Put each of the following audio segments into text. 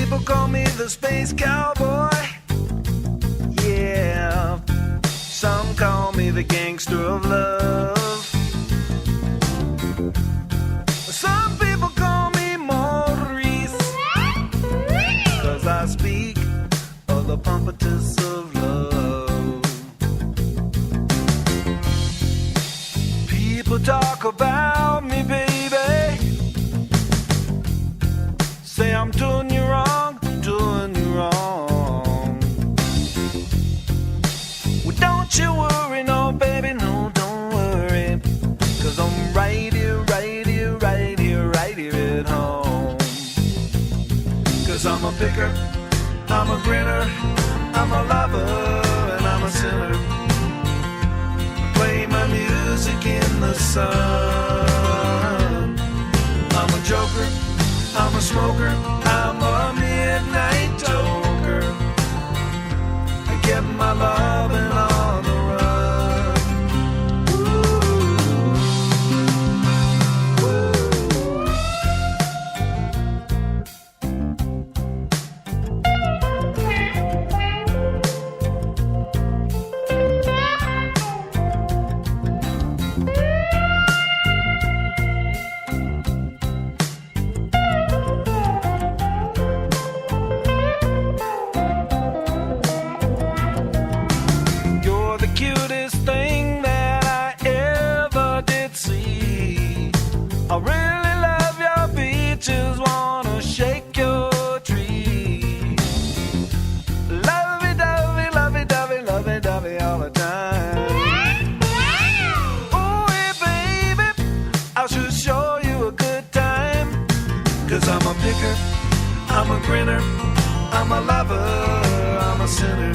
people call me the space cowboy. Yeah, some call me the gangster of love. Some people call me Maurice, 'cause I speak of the pompatus of love. People talk about me, baby, say I'm doing you wrong, doing you wrong. Well, don't you worry, no, baby, no, don't worry, 'cause I'm right here, right here, right here, right here at home. 'Cause I'm a picker, I'm a grinner, I'm a lover, and I'm a sinner. Play my music in the sun. I'm a joker, I'm a smoker, I'm a midnight toker. I get my loving on the run. You're the cutest thing that I ever did see. I really love your beaches, wanna shake your tree. Lovey-dovey, lovey-dovey, lovey-dovey all the time. Oh, hey, baby, I should show you a good time. 'Cause I'm a picker, I'm a grinner, I'm a lover, I'm a sinner.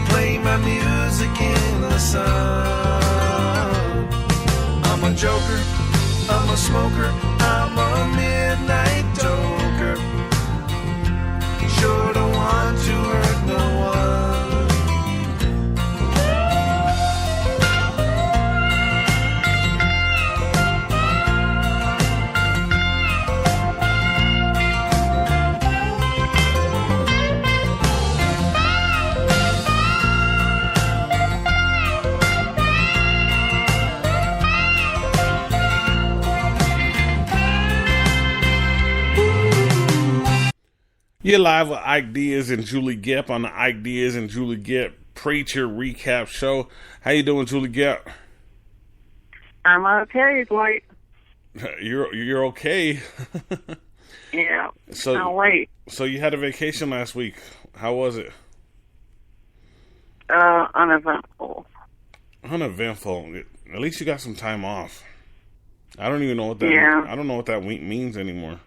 Play my music in the sun. I'm a joker, I'm a smoker, I'm a midnight toker. Sure don't want to hurt no one. You're live with Ike Diaz and Julie Gepp on the Ike Diaz and Julie Gepp Preacher Recap Show. How you doing, Julie Gepp? I'm okay, Dwight. You're okay. Yeah. So I'll wait. So you had a vacation last week. How was it? Uneventful. Uneventful. At least you got some time off. I don't even know what that. Yeah. I don't know what that means anymore.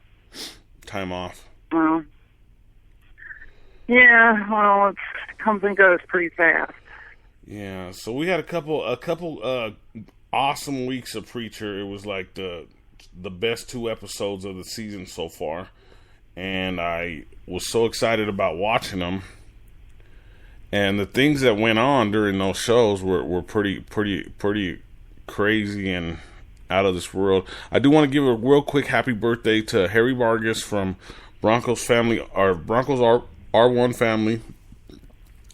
Time off. Well. Yeah. Well, it comes and goes pretty fast. Yeah. So we had a couple awesome weeks of Preacher. It was like the best 2 episodes of the season so far, and I was so excited about watching them. And the things that went on during those shows were pretty crazy and out of this world. I do want to give a real quick happy birthday to Harry Vargas from Broncos family, or Broncos R1 family.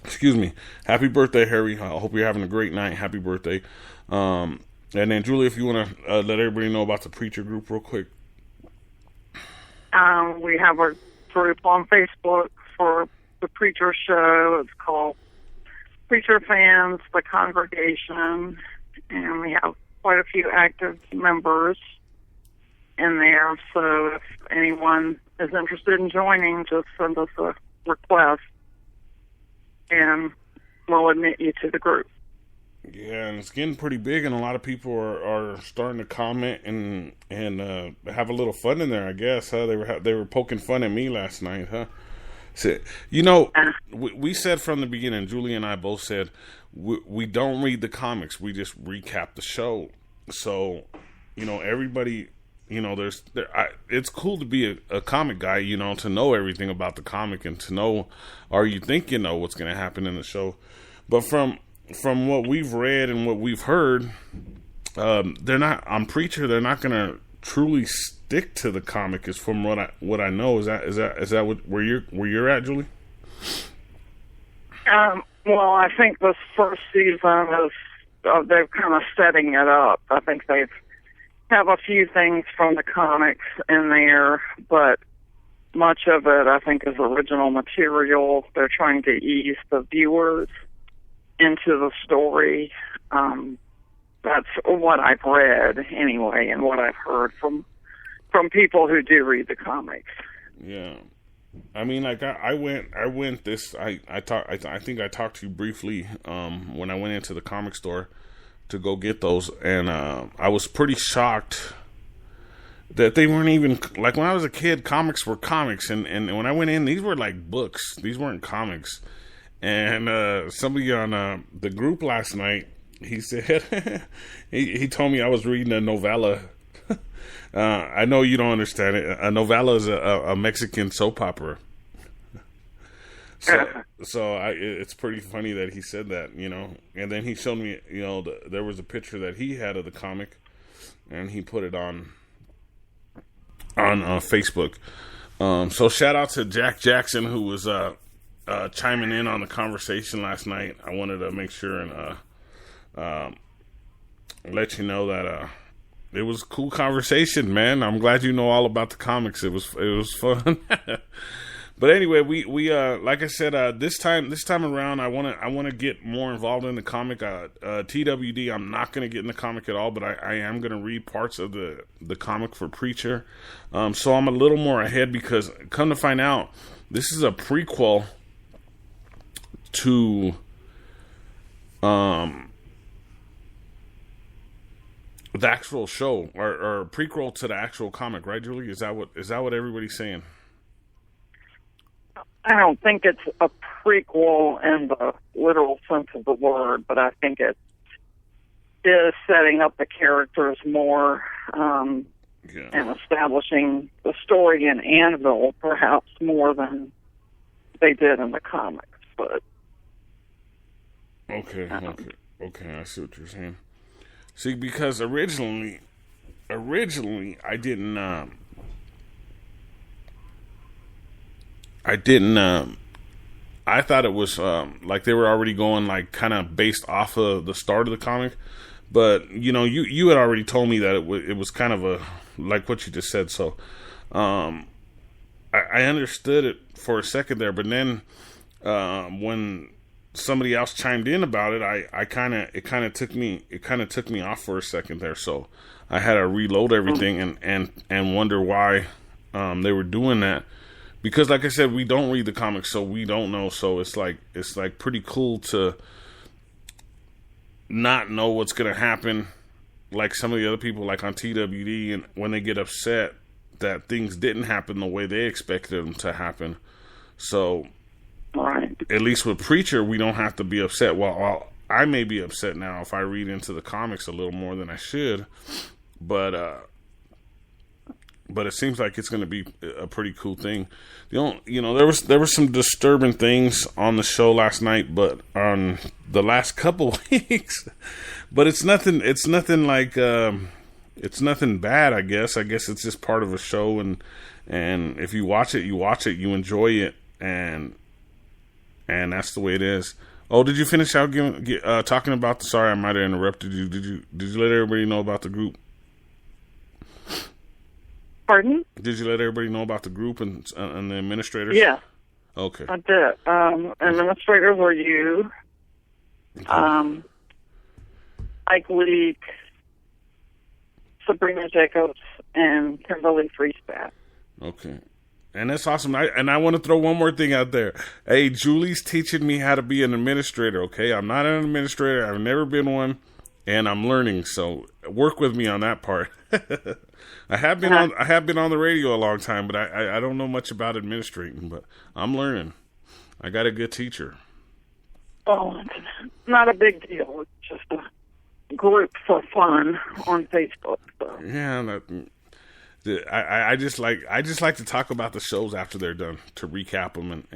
Excuse me. Happy birthday, Harry. I hope you're having a great night. Happy birthday. And then, Julie, if you want to let everybody know about the Preacher group real quick. We have a group on Facebook for the Preacher show. It's called Preacher Fans, the Congregation, and we have quite a few active members in there. So if anyone is interested in joining, just send us a request, and we'll admit you to the group. Yeah, and it's getting pretty big, and a lot of people are starting to comment and have a little fun in there, I guess. Huh? They were poking fun at me last night, huh? So, you know, we said from the beginning, Julie and I both said, we don't read the comics, we just recap the show. So, you know, everybody, you know, it's cool to be a comic guy, you know, to know everything about the comic and to know, or you think you know what's going to happen in the show. But from what we've read and what we've heard, they're not, on Preacher, they're not going to truly stick to the comic, is from what I know. Is that where you're at, Julie? Well, I think this first season is they're kind of setting it up. I think they have a few things from the comics in there, but much of it, I think, is original material. They're trying to ease the viewers into the story. That's what I've read, anyway, and what I've heard from people who do read the comics. Yeah. I mean, like I went this. I think I talked to you briefly when I went into the comic store to go get those, and I was pretty shocked that they weren't even, like, when I was a kid, comics were comics, and when I went in, these were like books. These weren't comics. And somebody on the group last night, he said he told me I was reading a novella. I know you don't understand it. A novella is a Mexican soap opera. So it's pretty funny that he said that, you know. And then he showed me, you know, there was a picture that he had of the comic, and he put it on Facebook. So shout out to Jack Jackson, who was chiming in on the conversation last night. I wanted to make sure and let you know that it was a cool conversation, man. I'm glad you know all about the comics. It was fun. But anyway, we like I said, this time around, I wanna get more involved in the comic. TWD, I'm not gonna get in the comic at all, but I am gonna read parts of the comic for Preacher. So I'm a little more ahead, because come to find out, this is a prequel to the actual show, or prequel to the actual comic, right, Julie? Is that what everybody's saying? I don't think it's a prequel in the literal sense of the word, but I think it is setting up the characters more and establishing the story in Anvil perhaps more than they did in the comics. But okay, I see what you're saying. See, because originally I didn't I thought it was like they were already going, like, kind of based off of the start of the comic, but you know, you had already told me that it was kind of a, like what you just said, so I understood it for a second there, but then when somebody else chimed in about it, it kind of took me off for a second there, so I had to reload everything and wonder why they were doing that. Because, like I said, we don't read the comics, so we don't know. So it's like pretty cool to not know what's gonna happen. Like some of the other people, like on TWD, and when they get upset that things didn't happen the way they expected them to happen. So, right. At least with Preacher, we don't have to be upset. Well, I may be upset now if I read into the comics a little more than I should, but it seems like it's going to be a pretty cool thing. There was some disturbing things on the show last night, but on the last couple weeks. But it's nothing like it's nothing bad. I guess it's just part of a show, and if you watch it, you enjoy it, and that's the way it is. Oh, did you finish out talking about sorry, I might have interrupted you. Did you let everybody know about the group? Pardon? Did you let everybody know about the group and the administrators? Yeah. Okay. I did. Administrators were you, Okay. Ike Leak, Sabrina Jacobs, and Kimberly Freestat. Okay. And that's awesome. I want to throw one more thing out there. Hey, Julie's teaching me how to be an administrator, okay? I'm not an administrator. I've never been one, and I'm learning. So work with me on that part. I have been on the radio a long time, but I don't know much about administrating, but I'm learning. I got a good teacher. Oh, it's not a big deal. It's just a group for fun on Facebook. So. Yeah, I just like to talk about the shows after they're done, to recap them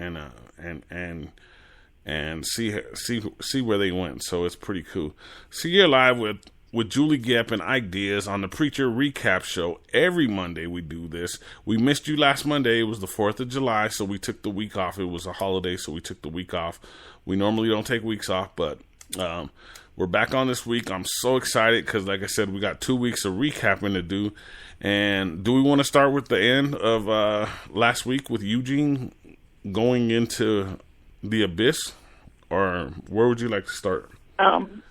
and see where they went. So it's pretty cool. So you're live with with Julie Gepp and Ike Diaz on the Preacher Recap Show. Every Monday we do this. We missed you last Monday. It was the 4th of July, so we took the week off. It was a holiday, so we took the week off. We normally don't take weeks off, but we're back on this week. I'm so excited because, like I said, we got 2 weeks of recapping to do. And do we want to start with the end of last week with Eugene going into the abyss? Or where would you like to start?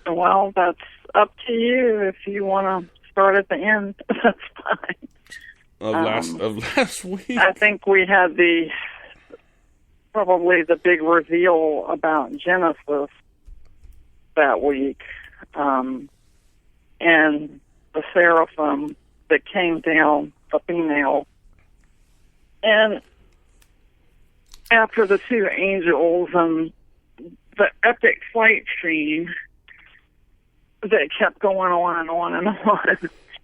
Well, that's up to you. If you want to start at the end, that's fine. Of last week? I think we had probably the big reveal about Genesis that week, and the seraphim that came down, the female. And after the two angels and the epic fight scene that kept going on and on and on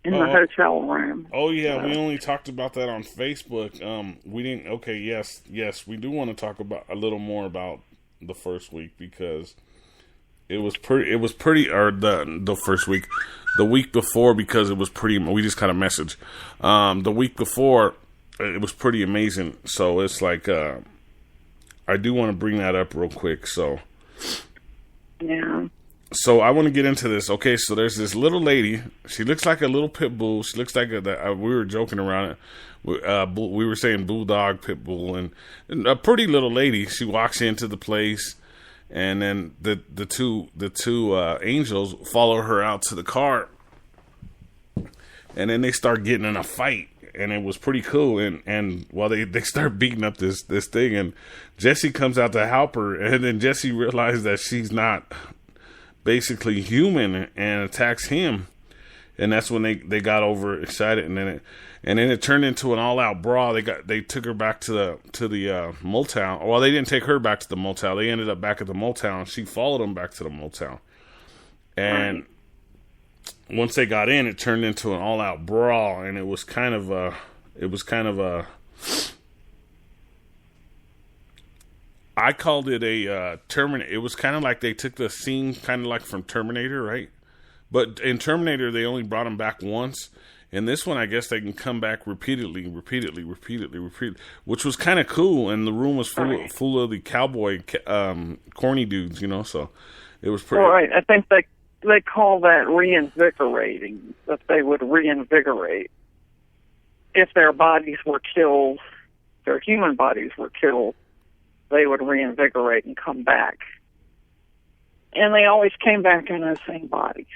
in the hotel room. Oh, yeah, we only talked about that on Facebook. We didn't, okay, yes, we do want to talk about a little more about the first week because it was pretty, or the first week, the week before, because it was pretty, we just got a message. The week before, it was pretty amazing. So it's like, I do want to bring that up real quick, so. Yeah. So I want to get into this. Okay, so there's this little lady. She looks like a little pit bull. She looks like we were joking around it. We were saying bulldog, pit bull, and a pretty little lady. She walks into the place, and then the two angels follow her out to the car, and then they start getting in a fight. And it was pretty cool, and while they start beating up this thing, and Jesse comes out to help her, and then Jesse realizes that she's not basically human and attacks him, and that's when they got overexcited, and then it turned into an all out brawl. They took her back to the motel. Well, they didn't take her back to the motel. They ended up back at the motel, and she followed them back to the motel, and. Once they got in, it turned into an all-out brawl, and it was kind of a. I called it a Terminator. It was kind of like they took the scene, kind of like from Terminator, right? But in Terminator, they only brought him back once. In this one, I guess they can come back repeatedly, which was kind of cool. And the room was full of the cowboy, corny dudes, So it was pretty. Right, I think they call that reinvigorating, that they would reinvigorate. If their bodies were killed, their human bodies were killed, they would reinvigorate and come back. And they always came back in those same bodies.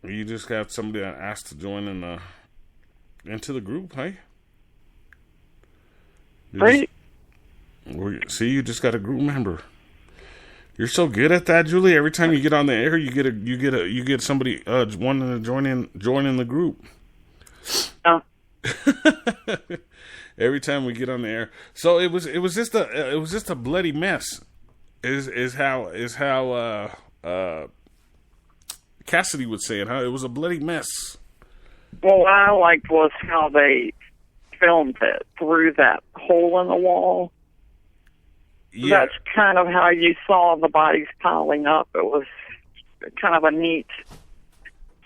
You just got somebody that asked to join into the group, hey? Great. See, you just got a group member. You're so good at that, Julie. Every time you get on the air, you get somebody wanting to join in the group. Oh. Every time we get on the air, so it was just a bloody mess. Is how Cassidy would say it. Huh? It was a bloody mess. Well, what I liked was how they filmed it through that hole in the wall. Yeah. That's kind of how you saw the bodies piling up. It was kind of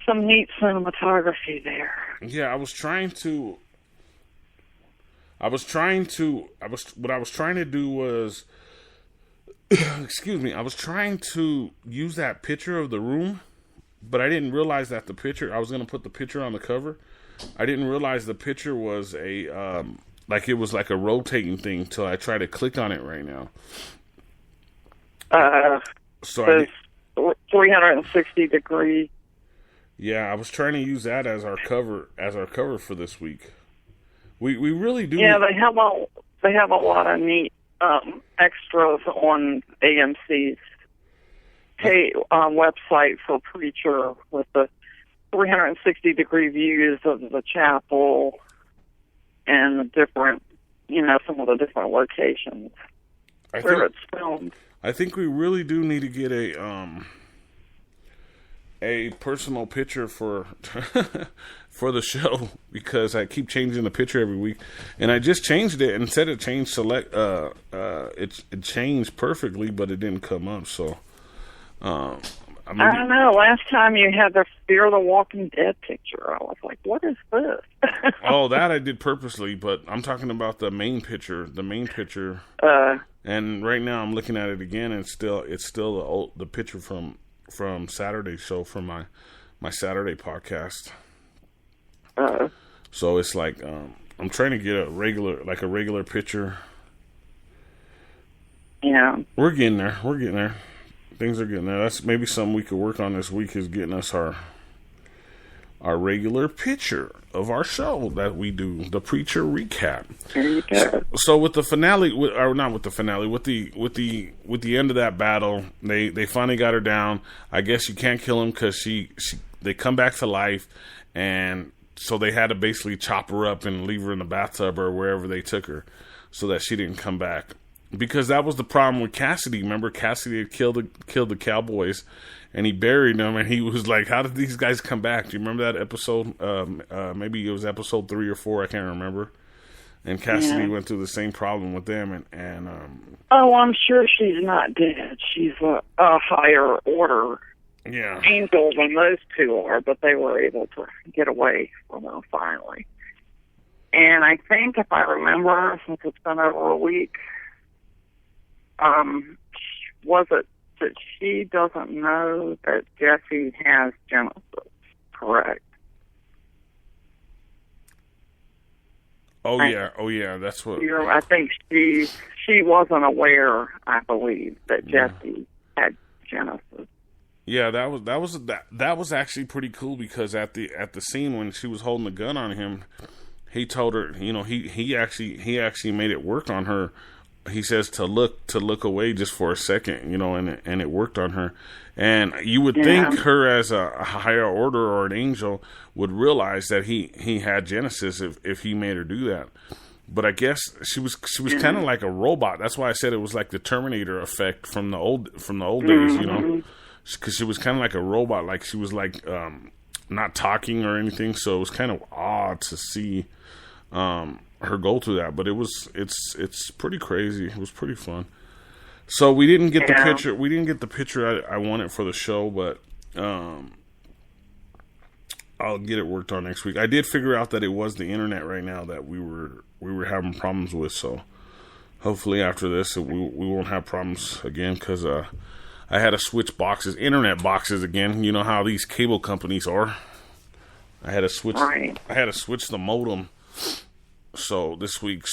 some neat cinematography there. Yeah, what I was trying to do was, excuse me, I was trying to use that picture of the room, but I didn't realize that I was going to put the picture on the cover. I didn't realize the picture was it was like a rotating thing till I try to click on it right now. So 360 degree. Yeah, I was trying to use that as our cover for this week. We really do. Yeah, they have a lot of neat extras on AMC's website for Preacher with the 360 degree views of the chapel and the different, some of the different locations where it's filmed. I think we really do need to get a personal picture for for the show, because I keep changing the picture every week, and I just changed it and said it changed it changed perfectly, but it didn't come up. So I don't know. Last time you had the Fear the Walking Dead picture, I was like, what is this? Oh, that I did purposely, but I'm talking about the main picture. And right now I'm looking at it again, and it's still the picture from Saturday's show, from my Saturday podcast. So it's like I'm trying to get a regular picture. Yeah. We're getting there. Things are getting there. That's maybe something we could work on this week, is getting us our regular picture of our show that we do, the Preacher Recap. There you go. So with the finale, or not with the finale, with the end of that battle, they finally got her down. I guess you can't kill him because they come back to life, and so they had to basically chop her up and leave her in the bathtub or wherever they took her, so that she didn't come back. Because that was the problem with Cassidy. Remember, Cassidy had killed the cowboys, and he buried them, and he was like, how did these guys come back? Do you remember that episode? Maybe it was episode 3 or 4, I can't remember. And Cassidy went through the same problem with them. And oh, I'm sure she's not dead. She's a higher order angel than those two are, but they were able to get away from her finally. And I think, if I remember, since it's been over a week, was it that she doesn't know that Jesse has Genesis, correct? Oh yeah, that's what. I think she wasn't aware, I believe, that Jesse had Genesis. Yeah, that was actually pretty cool, because at the scene when she was holding the gun on him, he told her, he actually made it work on her. He says to look away just for a second, and it worked on her. And you would think her, as a higher order or an angel, would realize that he had Genesis if he made her do that. But I guess she was kind of like a robot. That's why I said it was like the Terminator effect from the old days, because she was kind of like a robot, like she was like not talking or anything. So it was kind of odd to see her go through that, but it's pretty crazy. It was pretty fun. So we didn't get the picture. We didn't get the picture I wanted for the show, but I'll get it worked on next week. I did figure out that it was the internet right now that we were having problems with. So hopefully after this we won't have problems again, because I had to switch internet boxes again. You know how these cable companies are. I had to switch the modem. So this week,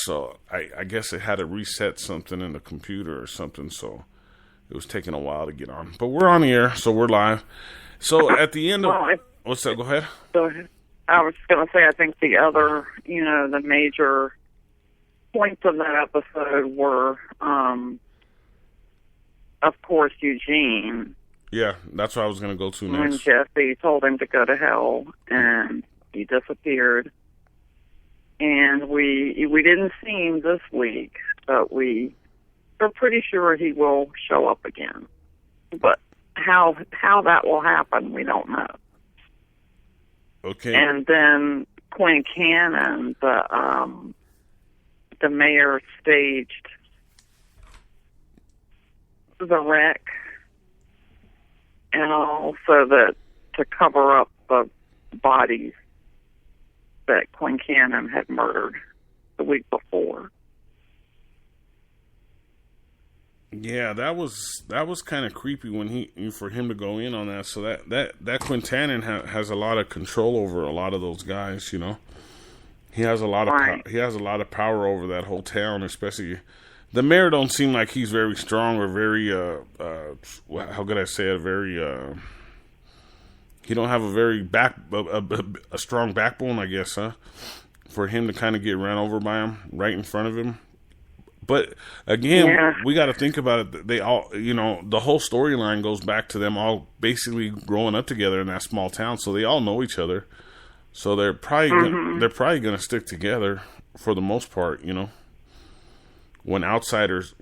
I guess it had to reset something in the computer or something, so it was taking a while to get on. But we're on the air, so we're live. So at the end of... what's that? Go ahead. I was going to say, I think the other, the major points of that episode were, of course, Eugene. Yeah, that's what I was going to go to next. When Jesse told him to go to hell, and he disappeared. And we didn't see him this week, but we're pretty sure he will show up again. But how that will happen, we don't know. Okay. And then Quinn Cannon, the mayor, staged the wreck, and also to cover up the bodies that Quinn Cannon had murdered the week before. Yeah, that was kind of creepy for him to go in on that. So that Quintanon has a lot of control over a lot of those guys. He has a lot of power over that whole town. Especially the mayor don't seem like he's very strong or very how could I say it, very he don't have a very a strong backbone, I guess, huh? For him to kind of get ran over by him right in front of him. But again, we got to think about it. They all, the whole storyline goes back to them all basically growing up together in that small town, so they all know each other. So they're probably going to stick together for the most part, When outsiders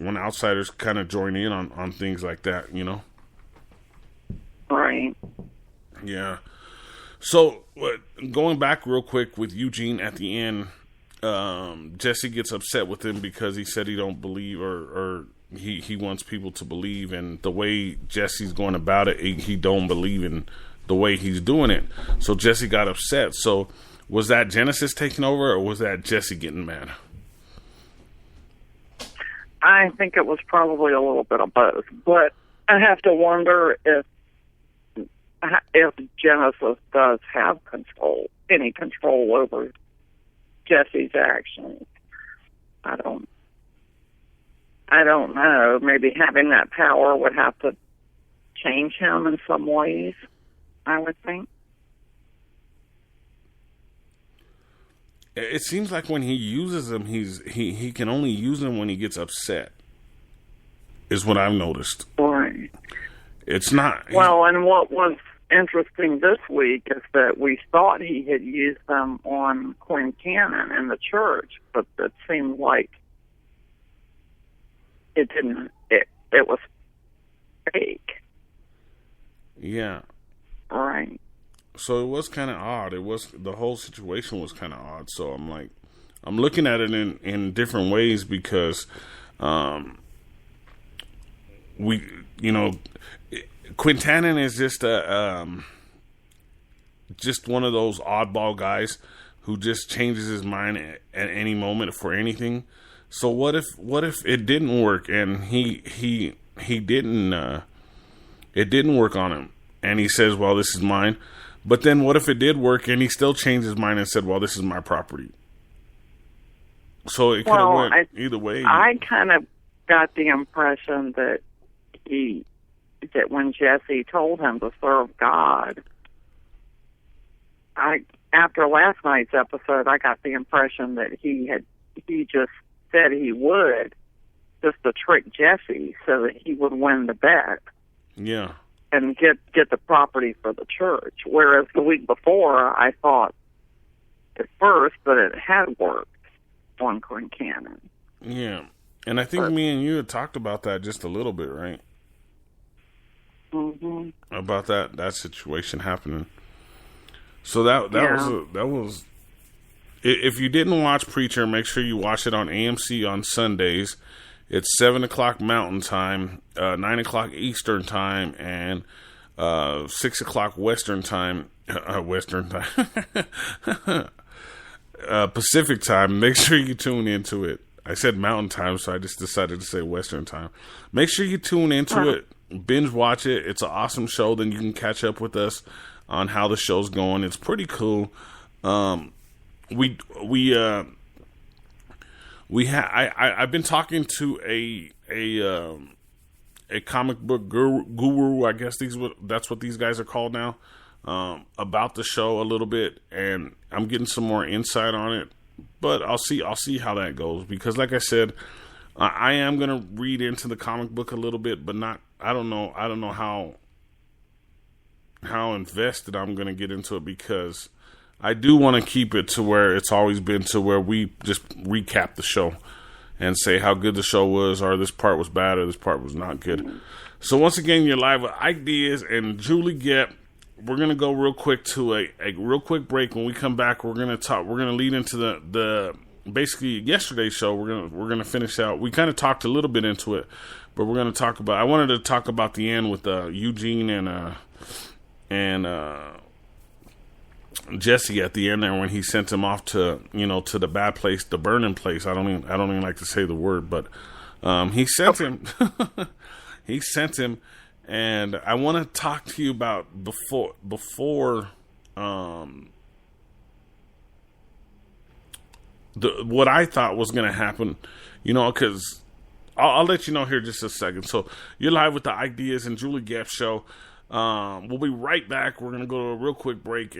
kind of join in on things like that, Right. Yeah. So going back real quick with Eugene at the end. Jesse gets upset with him because he said he don't believe or he wants people to believe, and the way Jesse's going about it, he don't believe in the way he's doing it. So Jesse got upset. So was that Genesis taking over, or was that Jesse getting mad? I think it was probably a little bit of both, but I have to wonder if Genesis does have any control over Jesse's actions. I don't know. Maybe having that power would have to change him in some ways, I would think. It seems like when he uses them, he can only use them when he gets upset, is what I've noticed. Right. It's not... Well, and what was interesting this week is that we thought he had used them on Quincannon in the church, but it seemed like it didn't. It was fake. Yeah. Right. So it was kind of odd. The whole situation was kind of odd. So I'm looking at it in different ways because, Quincannon is just one of those oddball guys who just changes his mind at any moment for anything. So what if it didn't work and he didn't it didn't work on him and he says, well, this is mine. But then what if it did work and he still changed his mind and said, well, this is my property? So it could have went either way. I kind of got the impression that when Jesse told him to serve God, after last night's episode, I got the impression that he just said he would, just to trick Jesse so that he would win the bet. Yeah. And get the property for the church. Whereas the week before, I thought at first that it had worked on Quincannon. Yeah. And I think me and you had talked about that just a little bit, right? Mm-hmm. About that situation happening. So that was. If you didn't watch Preacher, make sure you watch it on AMC on Sundays. It's 7 o'clock Mountain Time, 9 o'clock Eastern Time, and 6 o'clock Western Time. Pacific Time. Make sure you tune into it. I said Mountain Time, so I just decided to say Western Time. Make sure you tune into it. Binge watch it. It's an awesome show. Then you can catch up with us on how the show's going. It's pretty cool. I've been talking to a comic book guru. I guess that's what these guys are called now. About the show a little bit, and I'm getting some more insight on it. But I'll see how that goes, because like I said, I am gonna read into the comic book a little bit, but not. I don't know how invested I'm gonna get into it, because I do want to keep it to where it's always been, to where we just recap the show and say how good the show was, or this part was bad, or this part was not good. So once again, you're live with Ike Diaz and Julie Gepp. We're gonna go real quick to a real quick break. When we come back, we're gonna lead into the basically yesterday's show. We're gonna finish out. We kind of talked a little bit into it, but we're gonna talk about. I wanted to talk about the end with Eugene and Jesse at the end there, when he sent him off to the bad place, the burning place. I don't even like to say the word, but he sent him. He sent him, and I want to talk to you about before what I thought was going to happen, because I'll let you know here in just a second. So you're live with the Ideas and Julie Gepp show. We'll be right back. We're going to go to a real quick break,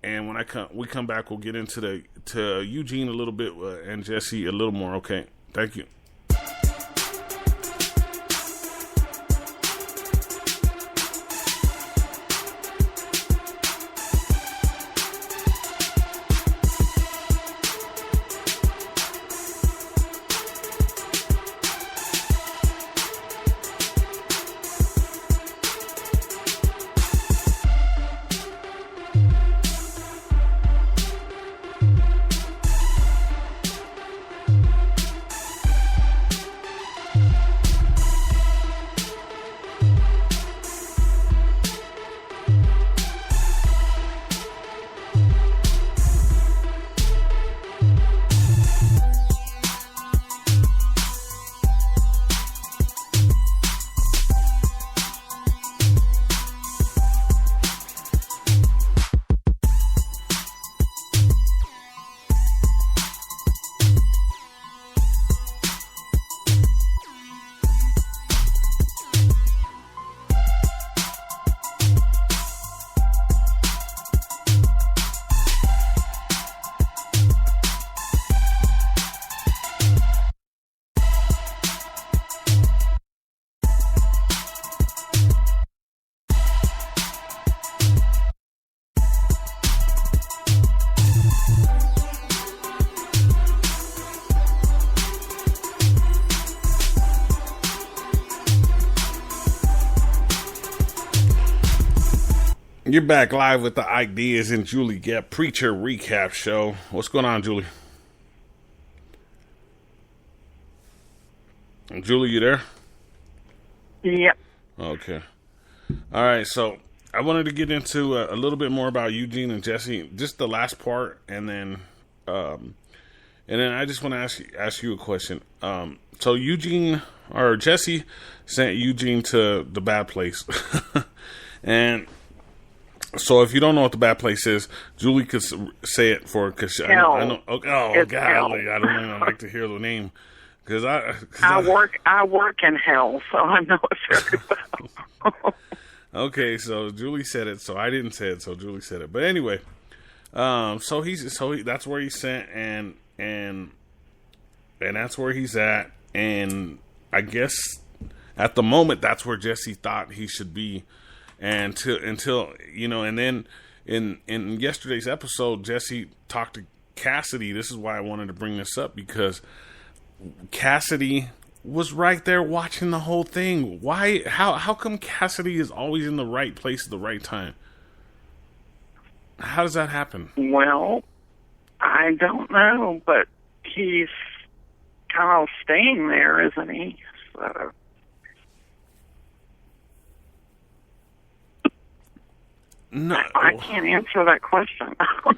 and when we come back, we'll get into Eugene a little bit and Jesse a little more. Okay, thank you. You're back live with the Ideas and Julie Gepp Preacher Recap Show. What's going on, Julie? Julie, you there? Yep. Okay. All right, so I wanted to get into a little bit more about Eugene and Jesse, just the last part, and then I just want to ask you a question. So Jesse sent Eugene to the bad place, and so if you don't know what the bad place is, Julie could say it for because I know. Oh God, I don't even like to hear the name because I work in hell, so I know it very well. Okay, so Julie said it, so I didn't say it, so Julie said it. But anyway, that's where he's sent, and that's where he's at, and I guess at the moment that's where Jesse thought he should be. And until and then in yesterday's episode, Jesse talked to Cassidy. This is why I wanted to bring this up, because Cassidy was right there watching the whole thing. Why? How come Cassidy is always in the right place at the right time? How does that happen? Well, I don't know, but he's kind of staying there, isn't he? So. No, I can't answer that question. I don't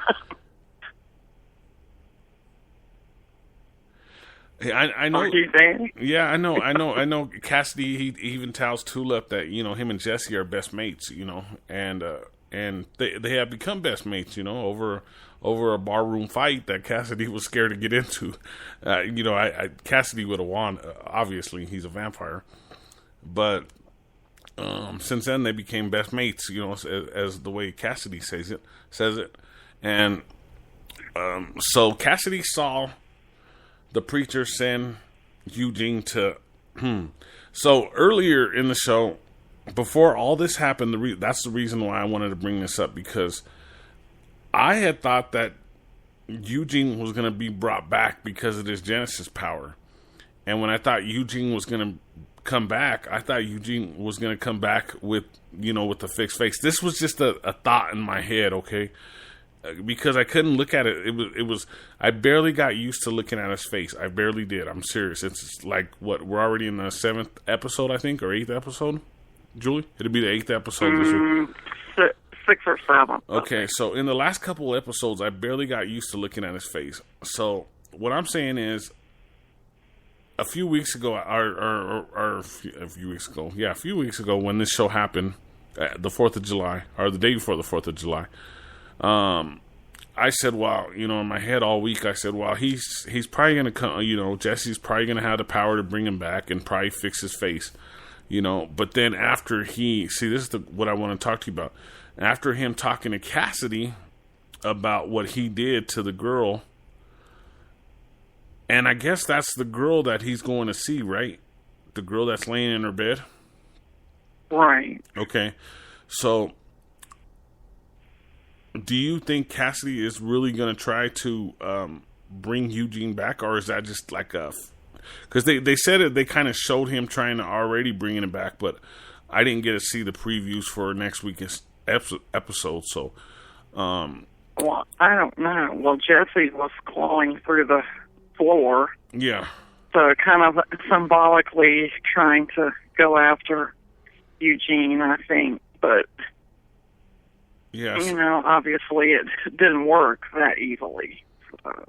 know. I know. Are you there? Yeah, I know. Cassidy, he even tells Tulip that him and Jesse are best mates. And they have become best mates. Over a barroom fight that Cassidy was scared to get into. Cassidy would have won. Obviously, he's a vampire, but. Since then they became best mates, as the way Cassidy says it, and so Cassidy saw the preacher send Eugene to. So earlier in the show, before all this happened, that's the reason why I wanted to bring this up, because I had thought that Eugene was going to be brought back because of this Genesis power, and when I thought Eugene was going to come back, I thought Eugene was going to come back with the fixed face. This was just a thought in my head, okay? Because I couldn't look at it. It was I barely got used to looking at his face. I barely did. I'm serious. It's like, we're already in the 7th episode, I think, or 8th episode, Julie? It'll be the 8th episode this week. 6 or 7. Okay, so in the last couple of episodes, I barely got used to looking at his face. So what I'm saying is, a few weeks ago, when this show happened, the 4th of July, or the day before the 4th of July, I said, well, in my head all week, I said, well, he's probably going to come, Jesse's probably going to have the power to bring him back and probably fix his face, but then after this is what I want to talk to you about. After him talking to Cassidy about what he did to the girl, and I guess that's the girl that he's going to see, right? The girl that's laying in her bed? Right. Okay. So, do you think Cassidy is really going to try to bring Eugene back? Or is that just like a... Because they said it, they kind of showed him trying to already bring him back, but I didn't get to see the previews for next week's episode, so... Well, I don't know. Well, Jesse was clawing through the floor. Yeah. So kind of symbolically trying to go after Eugene, I think. But, yes. Obviously it didn't work that easily. So.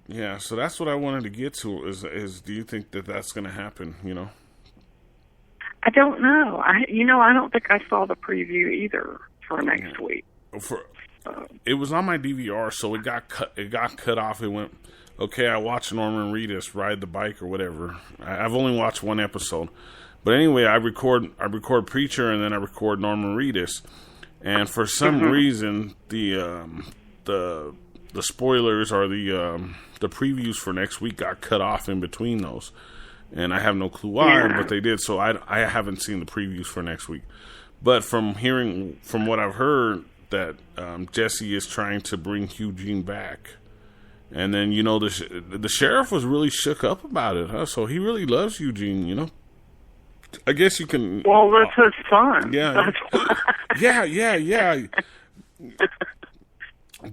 Yeah, so that's what I wanted to get to, is do you think that that's going to happen, I don't know. I don't think I saw the preview either for next week. It was on my DVR, so it got cut off. It went... Okay, I watched Norman Reedus ride the bike or whatever. I've only watched one episode, but anyway, I record Preacher and then I record Norman Reedus, and for some reason the spoilers or the previews for next week got cut off in between those, and I have no clue why, but they did. So I haven't seen the previews for next week, but from what I've heard, that Jesse is trying to bring Eugene back. And then, the sheriff was really shook up about it, huh? So he really loves Eugene, I guess you can. Well, that's his son. Yeah, That's why. yeah.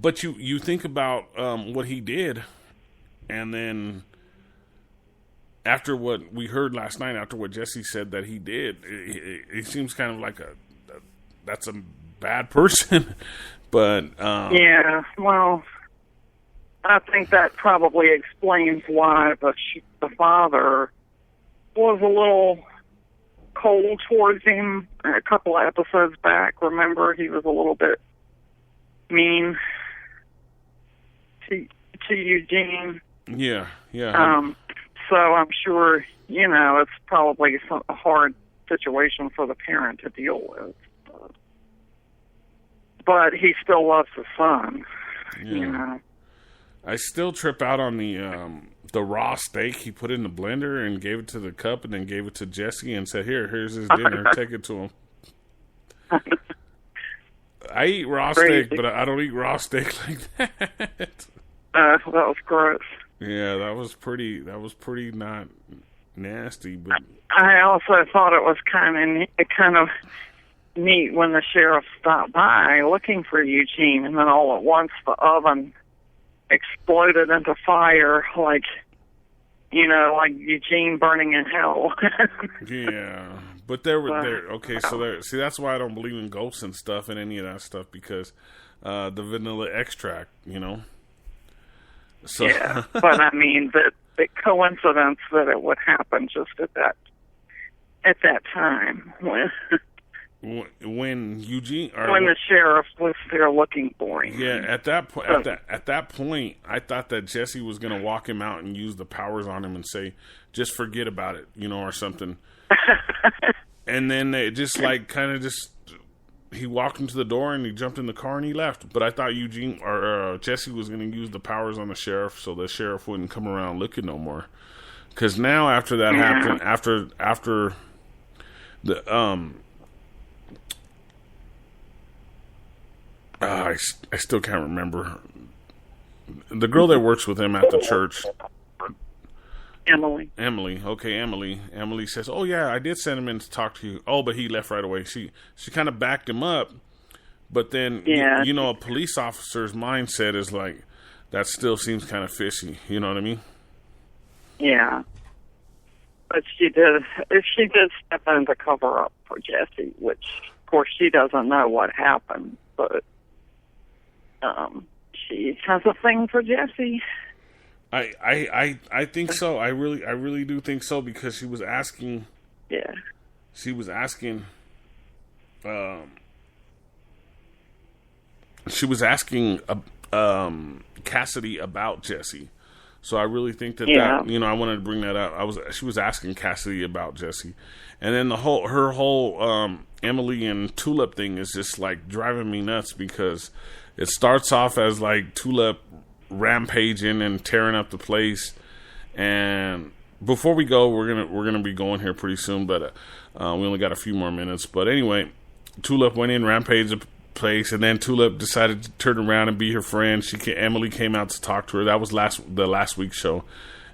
But you think about what he did, and then after what we heard last night, after what Jesse said that he did, it seems kind of like that's a bad person. But Yeah, well, I think that probably explains why the father was a little cold towards him a couple of episodes back. Remember, he was a little bit mean to Eugene. Yeah. So I'm sure, it's probably a hard situation for the parent to deal with. But he still loves his son, I still trip out on the raw steak he put in the blender and gave it to the cup and then gave it to Jesse and said, here's his dinner, take it to him. I eat raw steak, but I don't eat raw steak like that. That was gross. Yeah, that was pretty not nasty, but I also thought it was kind of neat when the sheriff stopped by looking for Eugene, and then all at once the oven exploded into fire, like Eugene burning in hell. Yeah, but okay. So see, that's why I don't believe in ghosts and stuff and any of that stuff, because the vanilla extract, So yeah, but I mean the coincidence that it would happen just at that time when Eugene when the sheriff was there looking for him. Yeah, at that point, I thought that Jesse was going to walk him out and use the powers on him and say, "Just forget about it," or something. And then it just he walked into the door and he jumped in the car and he left. But I thought Eugene or Jesse was going to use the powers on the sheriff so the sheriff wouldn't come around looking no more. Because now after that happened, after the I still can't remember the girl that works with him at the church. Emily. Okay, Emily. Emily says, "Oh yeah, I did send him in to talk to you." Oh, but he left right away. She kind of backed him up, but then a police officer's mindset is like that. Still seems kind of fishy. You know what I mean? Yeah, but she did step in to cover up for Jesse, which of course she doesn't know what happened, but she has a thing for Jesse. I think so. I really do think so, because she was asking. Yeah. She was asking. Cassidy about Jesse. So I really think that I wanted to bring that up. She was asking Cassidy about Jesse, and then her whole Emily and Tulip thing is just like driving me nuts, because it starts off as like Tulip rampaging and tearing up the place. And before we go, we're gonna be going here pretty soon, but we only got a few more minutes. But anyway, Tulip went in, rampaged the place, and then Tulip decided to turn around and be her friend. Emily came out to talk to her. That was the last week's show,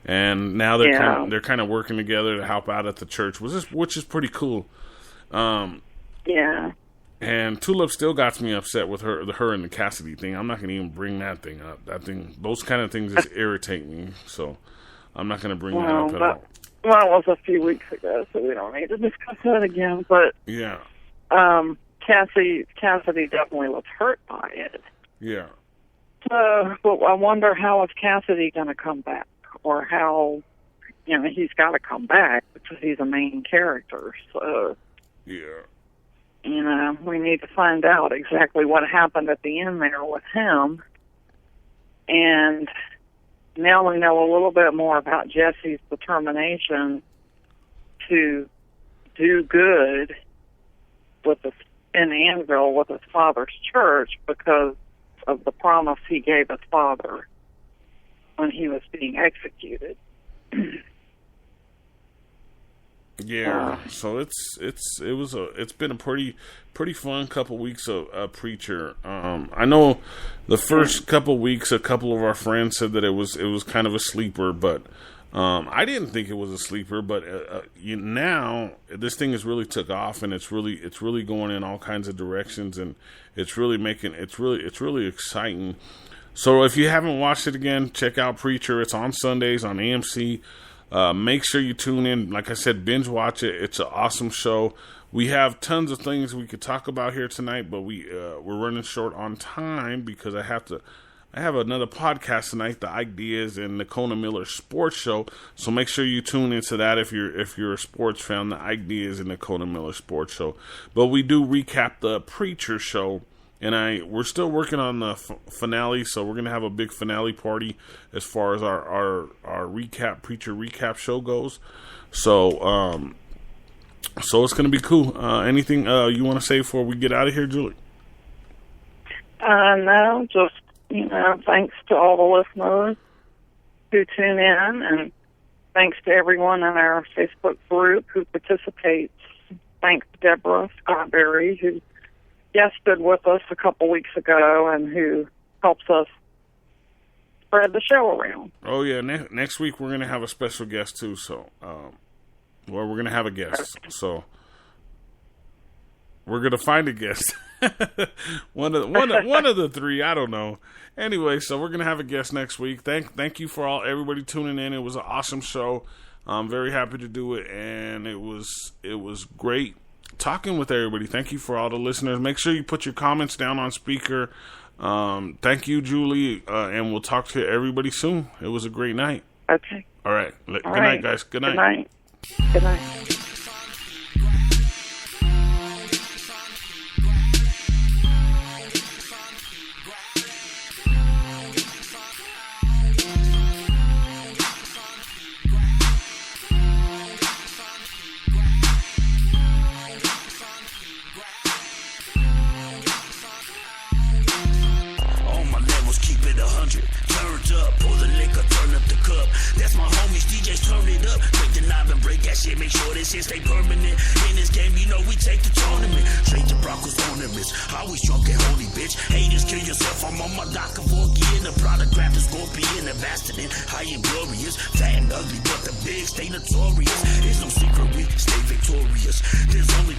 and now they're kind of working together to help out at the church, which is pretty cool. Yeah. And Tulip still got me upset with her and the Cassidy thing. I'm not going to even bring that thing up. Those kind of things just irritate me. So I'm not going to bring that up at all. Well, it was a few weeks ago, so we don't need to discuss that again. But yeah, Cassidy definitely was hurt by it. Yeah. So, but I wonder how is Cassidy going to come back, or how he's got to come back because he's a main character. So yeah. We need to find out exactly what happened at the end there with him. And now we know a little bit more about Jesse's determination to do good in Annville with his father's church, because of the promise he gave his father when he was being executed. Yeah, so it's been a pretty fun couple weeks of Preacher. I know the first couple weeks, a couple of our friends said that it was kind of a sleeper, but I didn't think it was a sleeper, but now this thing has really took off, and it's really going in all kinds of directions, and it's really exciting. So if you haven't watched it again, check out Preacher. It's on Sundays on AMC. Make sure you tune in. Like I said, binge watch it. It's an awesome show. We have tons of things we could talk about here tonight, but we're running short on time because I have another podcast tonight, the Ideas and Nicona Miller Sports Show. So make sure you tune into that if you're a sports fan, the Ideas and Nicona Miller Sports Show. But we do recap the Preacher show, and we're still working on the finale, so we're gonna have a big finale party as far as our Preacher recap show goes. So it's gonna be cool. Anything you want to say before we get out of here, Julie? No, just thanks to all the listeners who tune in, and thanks to everyone in our Facebook group who participates. Thanks to Deborah Scottberry, who guested with us a couple weeks ago and who helps us spread the show around. Oh, yeah. Next week we're going to have a special guest, too. So, we're going to have a guest. So, we're going to find a guest. one of the three, I don't know. Anyway, so we're gonna have a guest next week. Thank you for everybody tuning in. It was an awesome show. I'm very happy to do it, and it was great talking with everybody. Thank you for all the listeners. Make sure you put your comments down on speaker. Thank you, Julie, and we'll talk to everybody soon. It was a great night. Okay. All right. Good night, guys. Good night. Good night. Good night. Shit, make sure this shit stay permanent. In this game, we take the tournament. Straight to Broncos ornaments. Always drunk and holy, bitch. Haters, kill yourself. I'm on my dock of again. The product grab the scorpion, the bastard, high and glorious. Fat and ugly, but the big stay notorious. There's no secret, we stay victorious. There's only